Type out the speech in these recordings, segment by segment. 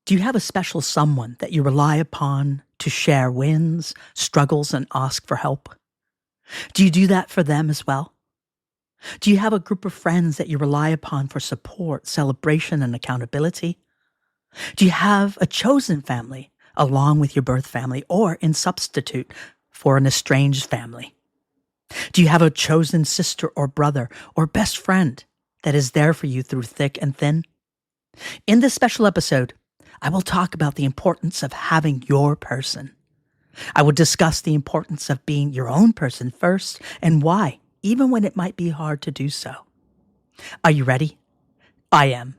Do you have a special someone that you rely upon to share wins, struggles, and ask for help? Do you do that for them as well? Do you have a group of friends that you rely upon for support, celebration, and accountability? Do you have a chosen family along with your birth family or in substitute for an estranged family? Do you have a chosen sister or brother or best friend that is there for you through thick and thin? In this special episode, I will talk about the importance of having your person. I will discuss the importance of being your own person first and why, even when it might be hard to do so. Are you ready? I am.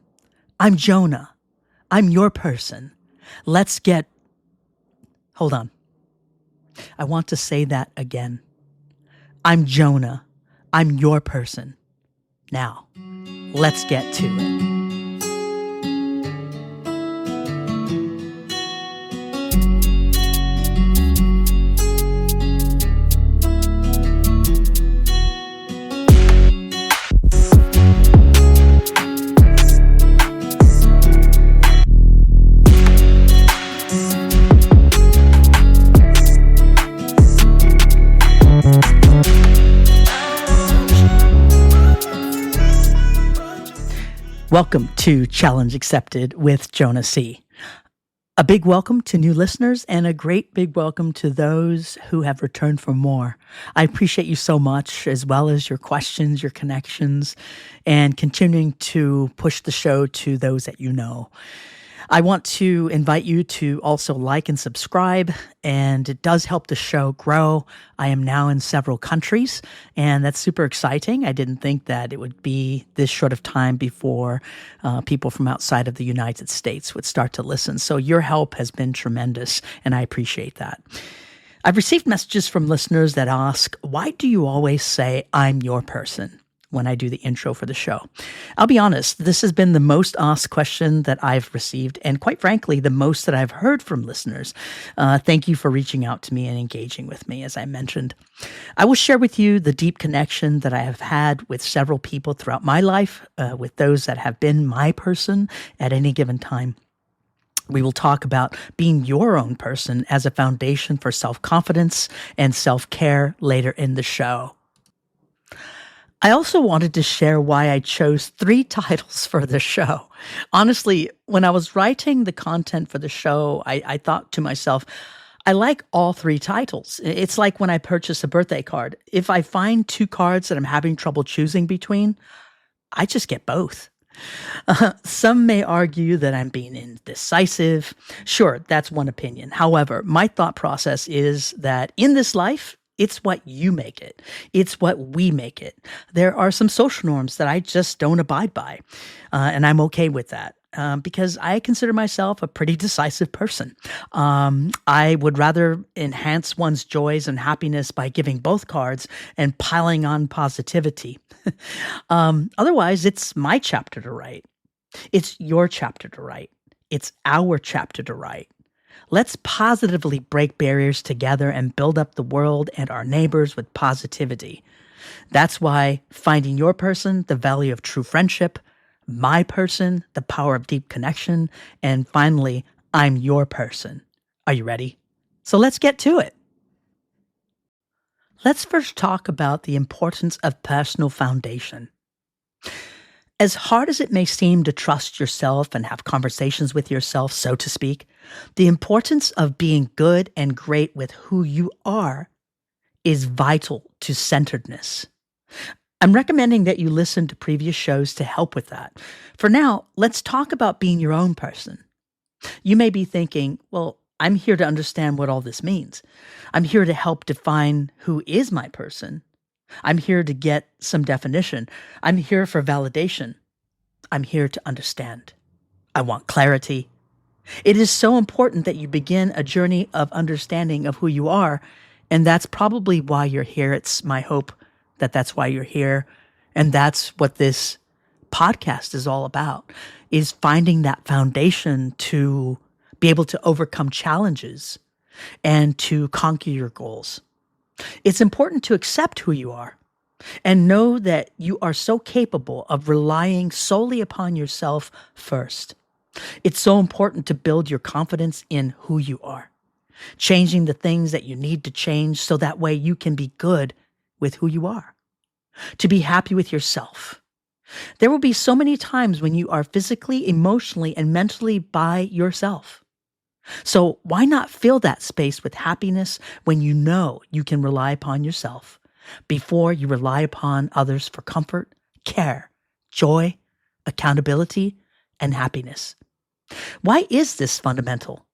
I'm Jonah. I'm your person. Hold on. I want to say that again. I'm Jonah. I'm your person. Now, let's get to it. Welcome to Challenge Accepted with Jonah C. A big welcome to new listeners and a great big welcome to those who have returned for more. I appreciate you so much, as well as your questions, your connections, and continuing to push the show to those that you know. I want to invite you to also like and subscribe, and it does help the show grow. I am now in several countries, and that's super exciting. I didn't think that it would be this short of time before people from outside of the United States would start to listen. So your help has been tremendous, and I appreciate that. I've received messages from listeners that ask, why do you always say, I'm your person, when I do the intro for the show? I'll be honest, this has been the most asked question that I've received, and quite frankly, the most that I've heard from listeners. Thank you for reaching out to me and engaging with me, as I mentioned. I will share with you the deep connection that I have had with several people throughout my life, with those that have been my person at any given time. We will talk about being your own person as a foundation for self-confidence and self-care later in the show. I also wanted to share why I chose 3 titles for the show. Honestly, when I was writing the content for the show, I thought to myself, I like all 3 titles. It's like when I purchase a birthday card. If I find 2 cards that I'm having trouble choosing between, I just get both. Some may argue that I'm being indecisive. Sure, that's one opinion. However, my thought process is that in this life, it's what you make it. It's what we make it. There are some social norms that I just don't abide by, and I'm okay with that. Because I consider myself a pretty decisive person. I would rather enhance one's joys and happiness by giving both cards and piling on positivity. Otherwise, it's my chapter to write. It's your chapter to write. It's our chapter to write. Let's positively break barriers together and build up the world and our neighbors with positivity. That's why finding your person, the value of true friendship, my person, the power of deep connection, and finally, I'm your person. Are you ready? So let's get to it. Let's first talk about the importance of personal foundation. As hard as it may seem to trust yourself and have conversations with yourself, so to speak, the importance of being good and great with who you are is vital to centeredness. I'm recommending that you listen to previous shows to help with that. For now, let's talk about being your own person. You may be thinking, well, I'm here to understand what all this means. I'm here to help define who is my person. I'm here to get some definition. I'm here for validation. I'm here to understand. I want clarity. It is so important that you begin a journey of understanding of who you are, and that's probably why you're here. It's my hope that that's why you're here, and that's what this podcast is all about, is finding that foundation to be able to overcome challenges and to conquer your goals. It's important to accept who you are and know that you are so capable of relying solely upon yourself first. It's so important to build your confidence in who you are, changing the things that you need to change so that way you can be good with who you are, to be happy with yourself. There will be so many times when you are physically, emotionally, and mentally by yourself. So why not fill that space with happiness when you know you can rely upon yourself before you rely upon others for comfort, care, joy, accountability, and happiness? Why is this fundamental?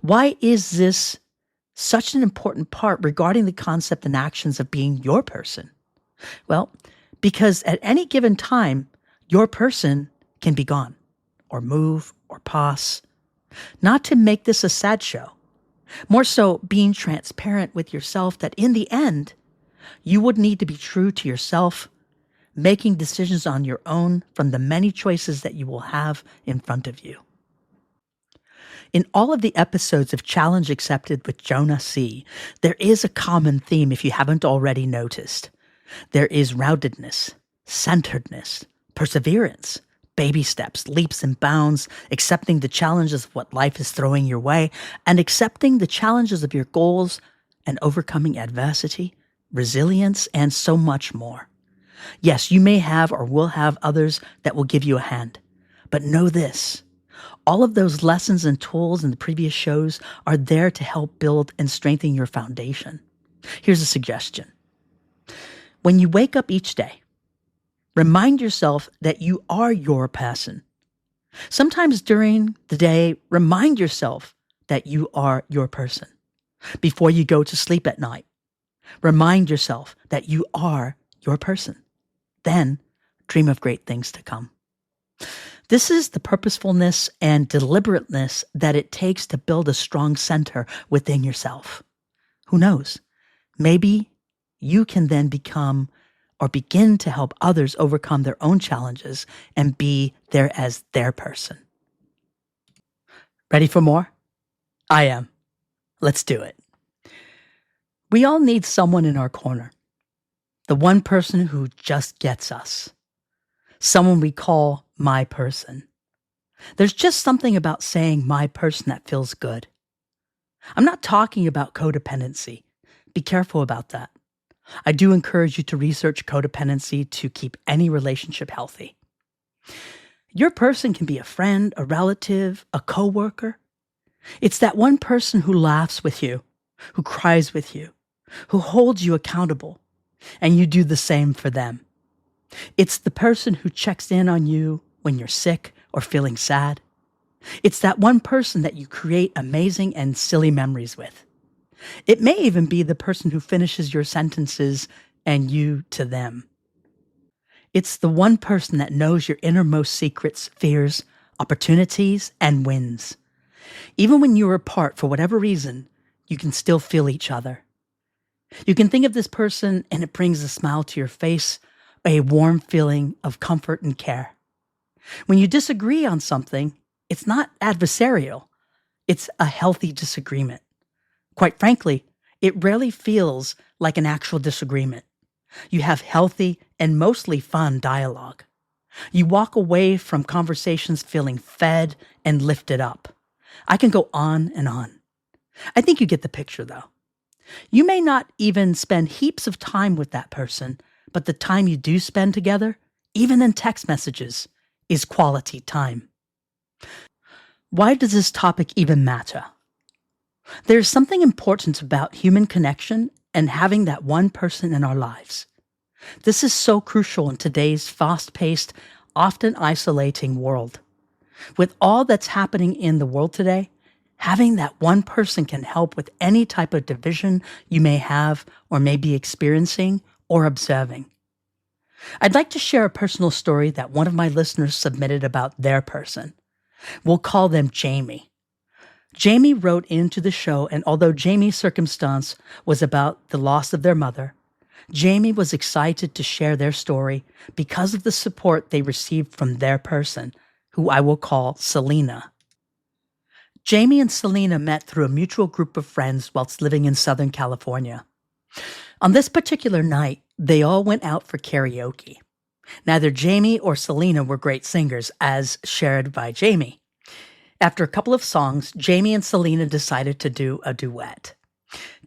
Why is this such an important part regarding the concept and actions of being your person? Well, because at any given time, your person can be gone, or move, or pass. Not to make this a sad show. More so, being transparent with yourself that in the end, you would need to be true to yourself, making decisions on your own from the many choices that you will have in front of you. In all of the episodes of Challenge Accepted with Jonah C., there is a common theme if you haven't already noticed. There is roundedness, centeredness, perseverance, baby steps, leaps and bounds, accepting the challenges of what life is throwing your way, and accepting the challenges of your goals and overcoming adversity, resilience, and so much more. Yes, you may have or will have others that will give you a hand, but know this. All of those lessons and tools in the previous shows are there to help build and strengthen your foundation. Here's a suggestion. When you wake up each day, remind yourself that you are your person. Sometimes during the day, remind yourself that you are your person. Before you go to sleep at night, remind yourself that you are your person. Then dream of great things to come. This is the purposefulness and deliberateness that it takes to build a strong center within yourself. Who knows? Maybe you can then become or begin to help others overcome their own challenges and be there as their person. Ready for more? I am. Let's do it. We all need someone in our corner. The one person who just gets us. Someone we call my person. There's just something about saying my person that feels good. I'm not talking about codependency. Be careful about that. I do encourage you to research codependency to keep any relationship healthy. Your person can be a friend, a relative, a coworker. It's that one person who laughs with you, who cries with you, who holds you accountable, and you do the same for them. It's the person who checks in on you when you're sick or feeling sad. It's that one person that you create amazing and silly memories with. It may even be the person who finishes your sentences and you to them. It's the one person that knows your innermost secrets, fears, opportunities, and wins. Even when you are apart for whatever reason, you can still feel each other. You can think of this person and it brings a smile to your face, a warm feeling of comfort and care. When you disagree on something, it's not adversarial. It's a healthy disagreement. Quite frankly, it rarely feels like an actual disagreement. You have healthy and mostly fun dialogue. You walk away from conversations feeling fed and lifted up. I can go on and on. I think you get the picture, though. You may not even spend heaps of time with that person, but the time you do spend together, even in text messages, is quality time. Why does this topic even matter? There's something important about human connection and having that one person in our lives. This is so crucial in today's fast-paced, often isolating world. With all that's happening in the world today, having that one person can help with any type of division you may have or may be experiencing or observing. I'd like to share a personal story that one of my listeners submitted about their person. We'll call them Jamie. Jamie wrote into the show, and although Jamie's circumstance was about the loss of their mother, Jamie was excited to share their story because of the support they received from their person, who I will call Selena. Jamie and Selena met through a mutual group of friends whilst living in Southern California. On this particular night, they all went out for karaoke. Neither Jamie or Selena were great singers, as shared by Jamie. After a couple of songs, Jamie and Selena decided to do a duet.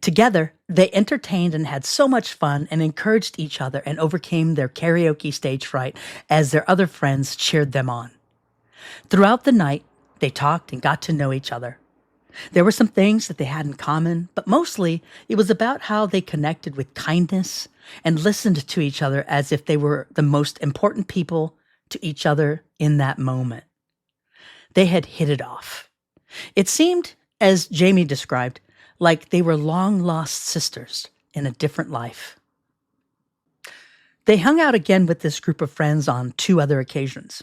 Together, they entertained and had so much fun and encouraged each other and overcame their karaoke stage fright as their other friends cheered them on. Throughout the night, they talked and got to know each other. There were some things that they had in common, but mostly it was about how they connected with kindness and listened to each other as if they were the most important people to each other in that moment. They had hit it off. It seemed, as Jamie described, like they were long-lost sisters in a different life. They hung out again with this group of friends on 2 other occasions.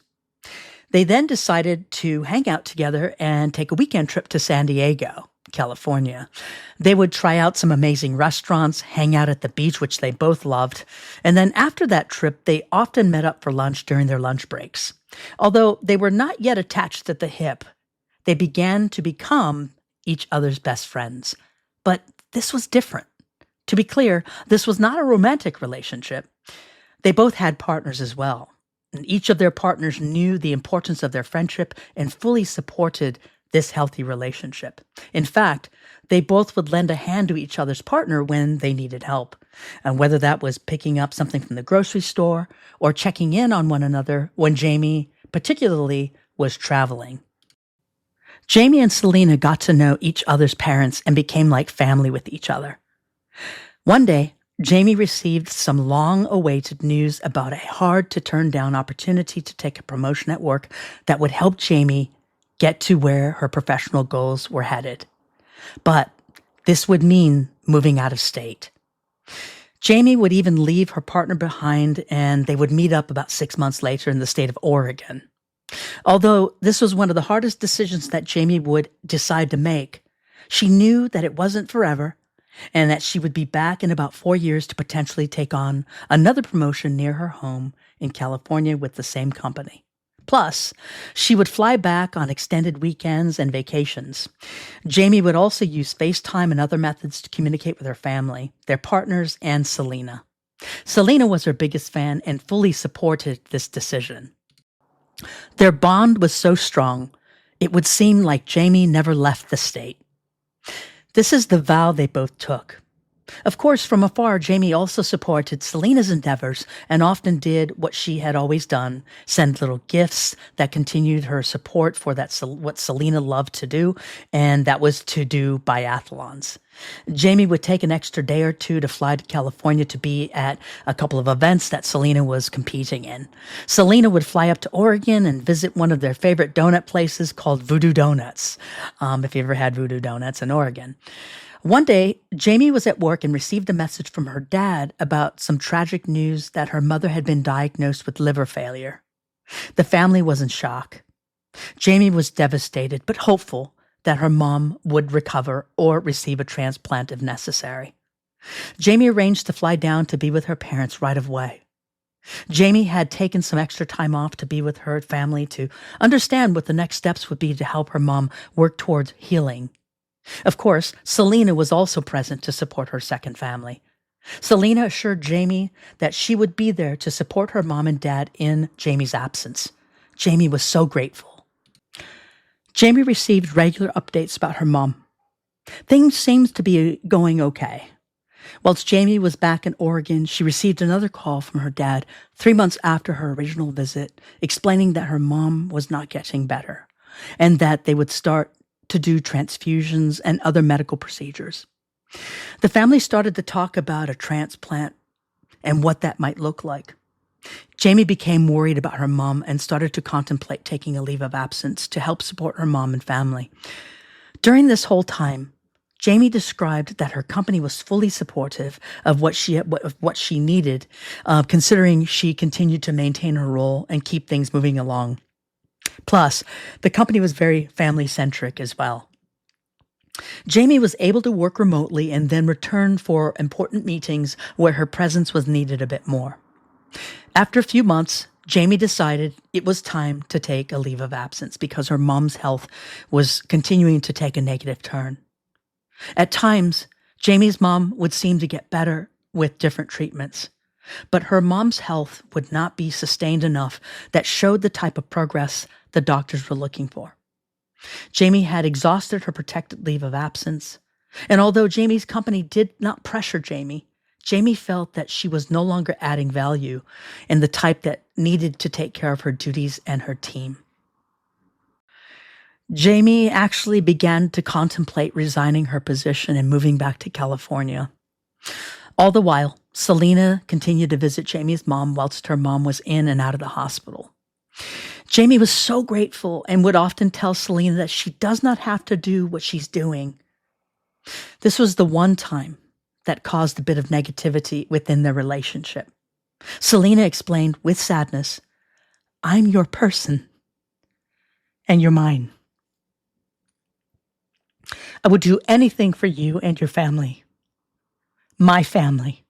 They then decided to hang out together and take a weekend trip to San Diego, California. They would try out some amazing restaurants, hang out at the beach, which they both loved. And then after that trip, they often met up for lunch during their lunch breaks. Although they were not yet attached at the hip, they began to become each other's best friends. But this was different. To be clear, this was not a romantic relationship. They both had partners as well. And each of their partners knew the importance of their friendship and fully supported this healthy relationship. In fact, they both would lend a hand to each other's partner when they needed help. And whether that was picking up something from the grocery store or checking in on one another when Jamie particularly was traveling. Jamie and Selena got to know each other's parents and became like family with each other. One day, Jamie received some long-awaited news about a hard-to-turn-down opportunity to take a promotion at work that would help Jamie get to where her professional goals were headed. But this would mean moving out of state. Jamie would even leave her partner behind, and they would meet up about 6 months later in the state of Oregon. Although this was one of the hardest decisions that Jamie would decide to make, she knew that it wasn't forever, and that she would be back in about 4 years to potentially take on another promotion near her home in California with the same company. Plus, she would fly back on extended weekends and vacations. Jamie would also use FaceTime and other methods to communicate with her family, their partners, and Selena. Selena was her biggest fan and fully supported this decision. Their bond was so strong, it would seem like Jamie never left the state. This is the vow they both took. Of course, from afar, Jamie also supported Selena's endeavors and often did what she had always done, send little gifts that continued her support for what Selena loved to do, and that was to do biathlons. Jamie would take an extra day or two to fly to California to be at a couple of events that Selena was competing in. Selena would fly up to Oregon and visit one of their favorite donut places called Voodoo Donuts, if you ever had Voodoo Donuts in Oregon. One day, Jamie was at work and received a message from her dad about some tragic news that her mother had been diagnosed with liver failure. The family was in shock. Jamie was devastated, but hopeful that her mom would recover or receive a transplant if necessary. Jamie arranged to fly down to be with her parents right away. Jamie had taken some extra time off to be with her family to understand what the next steps would be to help her mom work towards healing. Of course, Selena was also present to support her second family. Selena assured Jamie that she would be there to support her mom and dad in Jamie's absence. Jamie was so grateful. Jamie received regular updates about her mom. Things seemed to be going okay. Whilst Jamie was back in Oregon, she received another call from her dad 3 months after her original visit, explaining that her mom was not getting better and that they would start to do transfusions and other medical procedures. The family started to talk about a transplant and what that might look like. Jamie became worried about her mom and started to contemplate taking a leave of absence to help support her mom and family. During this whole time, Jamie described that her company was fully supportive of what she needed, considering she continued to maintain her role and keep things moving along. Plus, the company was very family-centric as well. Jamie was able to work remotely and then return for important meetings where her presence was needed a bit more. After a few months, Jamie decided it was time to take a leave of absence because her mom's health was continuing to take a negative turn. At times, Jamie's mom would seem to get better with different treatments, but her mom's health would not be sustained enough that showed the type of progress the doctors were looking for. Jamie had exhausted her protected leave of absence, and although Jamie's company did not pressure Jamie, Jamie felt that she was no longer adding value and the type that needed to take care of her duties and her team. Jamie actually began to contemplate resigning her position and moving back to California. All the while, Selena continued to visit Jamie's mom whilst her mom was in and out of the hospital. Jamie was so grateful and would often tell Selena that she does not have to do what she's doing. This was the one time that caused a bit of negativity within their relationship. Selena explained with sadness, "I'm your person, and you're mine. I would do anything for you and your family. My family.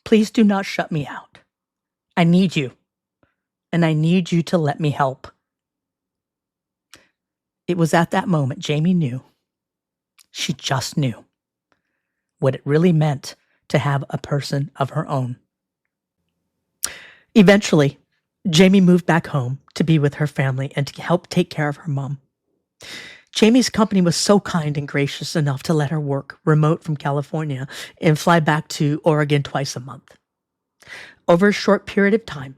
Please do not shut me out. I need you, and I need you to let me help." It was at that moment Jamie knew. She just knew what it really meant to have a person of her own. Eventually, Jamie moved back home to be with her family and to help take care of her mom. Jamie's company was so kind and gracious enough to let her work remote from California and fly back to Oregon twice a month. Over a short period of time,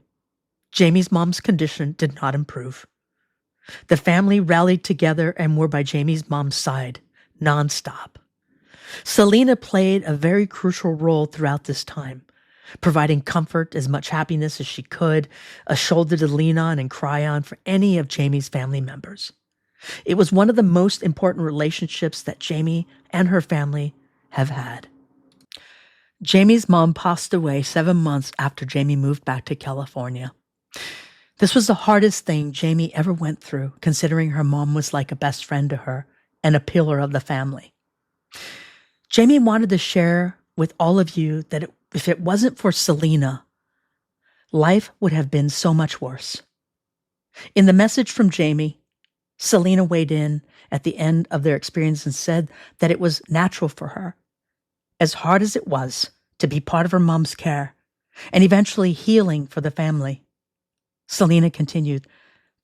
Jamie's mom's condition did not improve. The family rallied together and were by Jamie's mom's side, nonstop. Selena played a very crucial role throughout this time, providing comfort, as much happiness as she could, a shoulder to lean on and cry on for any of Jamie's family members. It was one of the most important relationships that Jamie and her family have had. Jamie's mom passed away 7 months after Jamie moved back to California. This was the hardest thing Jamie ever went through, considering her mom was like a best friend to her and a pillar of the family. Jamie wanted to share with all of you that if it wasn't for Selena, life would have been so much worse. In the message from Jamie, Selena weighed in at the end of their experience and said that it was natural for her, as hard as it was, to be part of her mom's care and eventually healing for the family. Selena continued,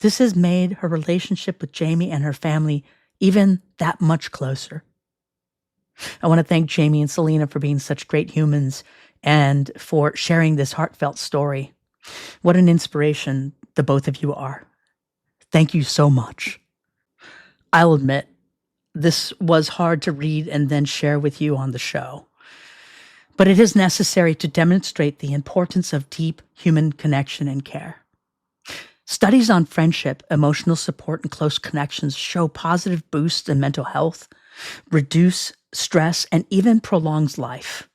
"This has made her relationship with Jamie and her family even that much closer." I want to thank Jamie and Selena for being such great humans and for sharing this heartfelt story. What an inspiration the both of you are. Thank you so much. I'll admit, this was hard to read and then share with you on the show. But it is necessary to demonstrate the importance of deep human connection and care. Studies on friendship, emotional support, and close connections show positive boosts in mental health, reduce stress, and even prolongs life.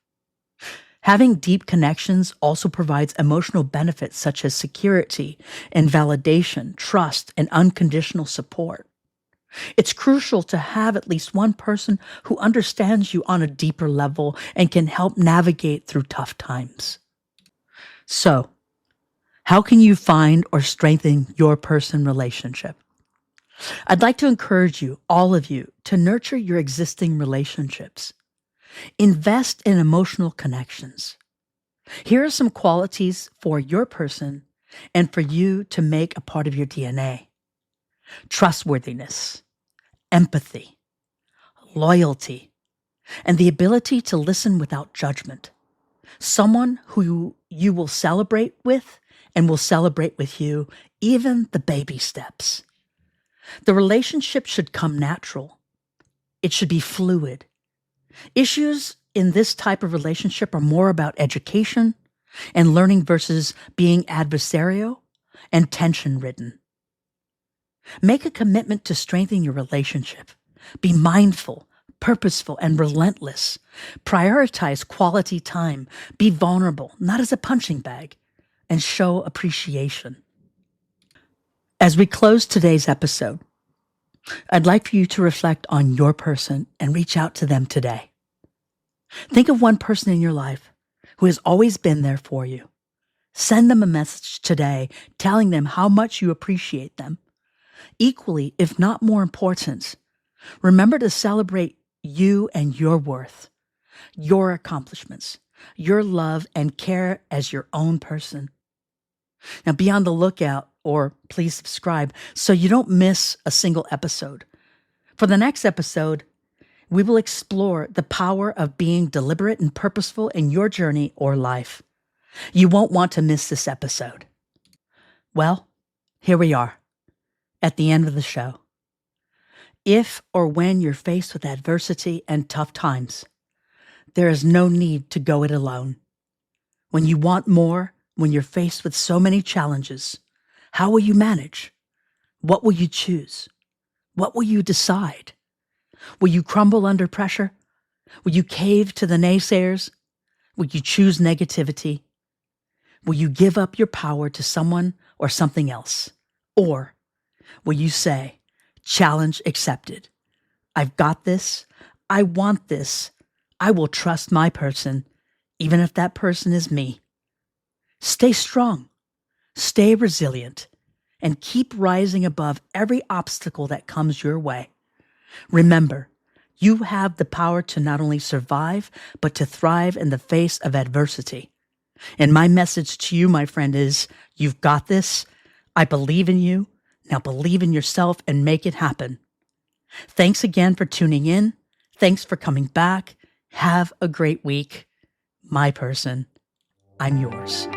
Having deep connections also provides emotional benefits such as security and validation, trust, and unconditional support. It's crucial to have at least one person who understands you on a deeper level and can help navigate through tough times. So, how can you find or strengthen your person relationship? I'd like to encourage you, all of you, to nurture your existing relationships. Invest in emotional connections. Here are some qualities for your person and for you to make a part of your DNA. Trustworthiness, empathy, loyalty, and the ability to listen without judgment. Someone who you will celebrate with and will celebrate with you, even the baby steps. The relationship should come natural. It should be fluid. Issues in this type of relationship are more about education and learning versus being adversarial and tension-ridden. Make a commitment to strengthen your relationship. Be mindful, purposeful, and relentless. Prioritize quality time. Be vulnerable, not as a punching bag, and show appreciation. As we close today's episode, I'd like for you to reflect on your person and reach out to them today. Think of one person in your life who has always been there for you. Send them a message today telling them how much you appreciate them. Equally, if not more important, remember to celebrate you and your worth, your accomplishments, your love and care as your own person. Now be on the lookout or please subscribe so you don't miss a single episode. For the next episode, we will explore the power of being deliberate and purposeful in your journey or life. You won't want to miss this episode. Well, here we are, at the end of the show. If or when you're faced with adversity and tough times, there is no need to go it alone. When you want more, when you're faced with so many challenges, how will you manage? What will you choose? What will you decide? Will you crumble under pressure? Will you cave to the naysayers? Will you choose negativity? Will you give up your power to someone or something else? Or will you say, challenge accepted. I've got this. I want this. I will trust my person, even if that person is me. Stay strong, stay resilient, and keep rising above every obstacle that comes your way. Remember, you have the power to not only survive, but to thrive in the face of adversity. And my message to you, my friend, is you've got this. I believe in you. Now believe in yourself and make it happen. Thanks again for tuning in. Thanks for coming back. Have a great week. My person, I'm yours.